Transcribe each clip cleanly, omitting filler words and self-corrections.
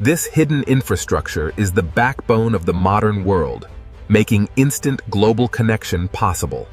This hidden infrastructure is the backbone of the modern world, making instant global connection possible.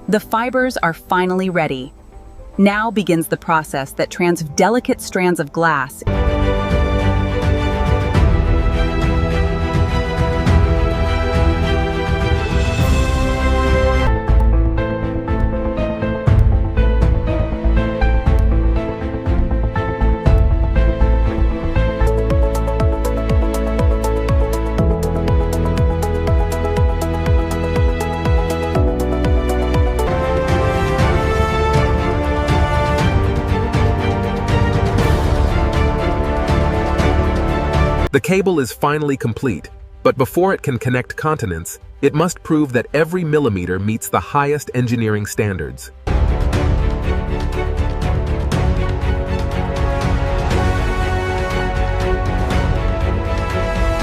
The fibers are finally ready. Now begins the process that trans delicate strands of glass The cable is finally complete, but before it can connect continents, it must prove that every millimeter meets the highest engineering standards.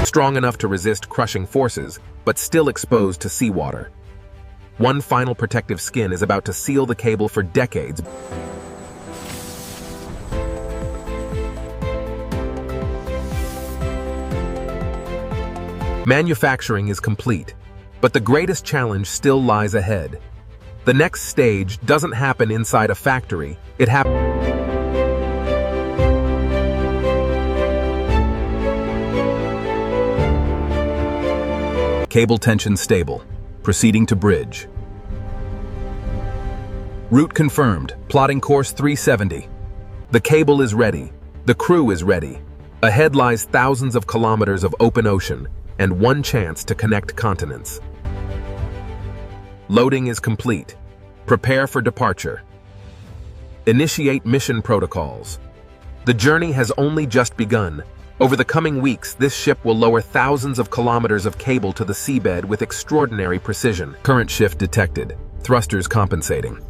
Strong enough to resist crushing forces, but still exposed to seawater. One final protective skin is about to seal the cable for decades. Manufacturing is complete, but the greatest challenge still lies ahead. The next stage doesn't happen inside a factory, it happens. Cable tension stable. Proceeding to bridge. Route confirmed. Plotting course 370. The cable is ready. The crew is ready. Ahead lies thousands of kilometers of open ocean and one chance to connect continents. Loading is complete. Prepare for departure. Initiate mission protocols. The journey has only just begun. Over the coming weeks, this ship will lower thousands of kilometers of cable to the seabed with extraordinary precision. Current shift detected. Thrusters compensating.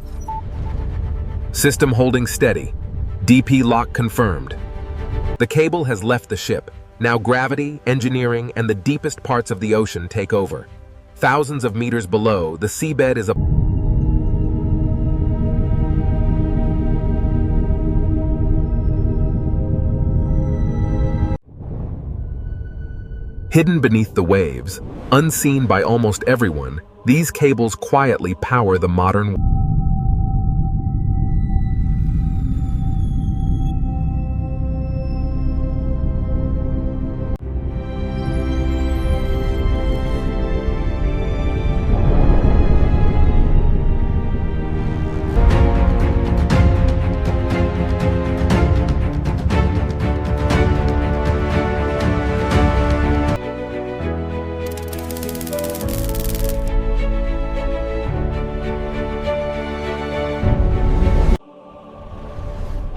System holding steady. DP lock confirmed. The cable has left the ship. Now gravity, engineering, and the deepest parts of the ocean take over. Thousands of meters below, the seabed is a hidden beneath the waves, unseen by almost everyone. These cables quietly power the modern world.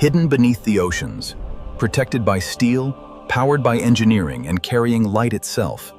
Hidden beneath the oceans, protected by steel, powered by engineering, and carrying light itself.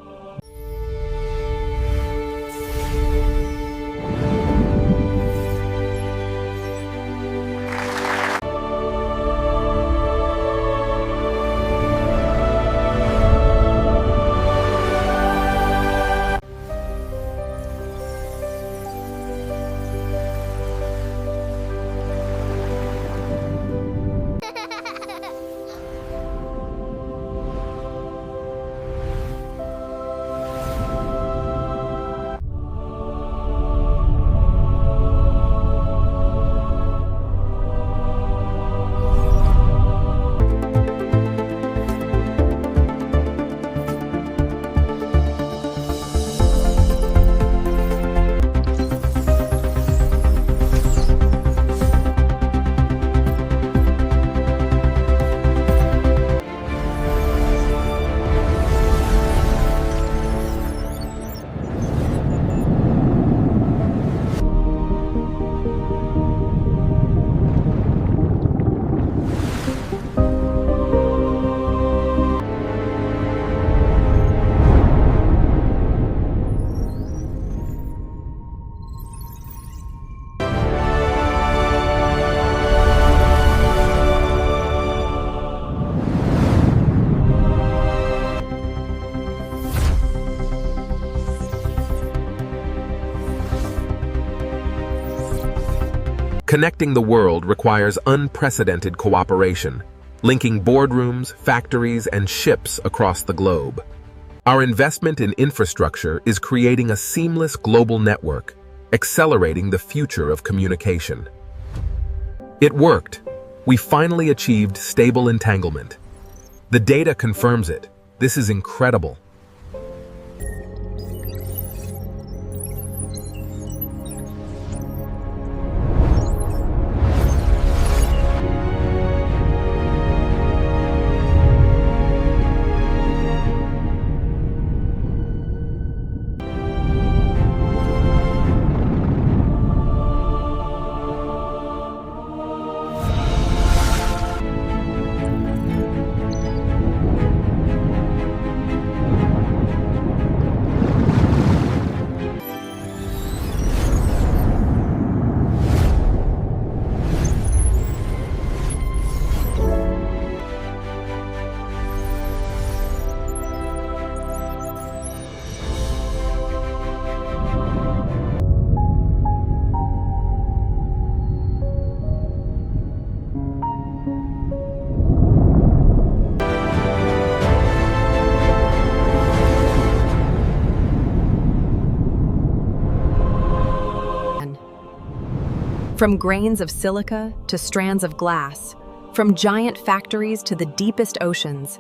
Connecting the world requires unprecedented cooperation, linking boardrooms, factories, and ships across the globe. Our investment in infrastructure is creating a seamless global network, accelerating the future of communication. It worked. We finally achieved stable entanglement. The data confirms it. This is incredible. From grains of silica to strands of glass, from giant factories to the deepest oceans,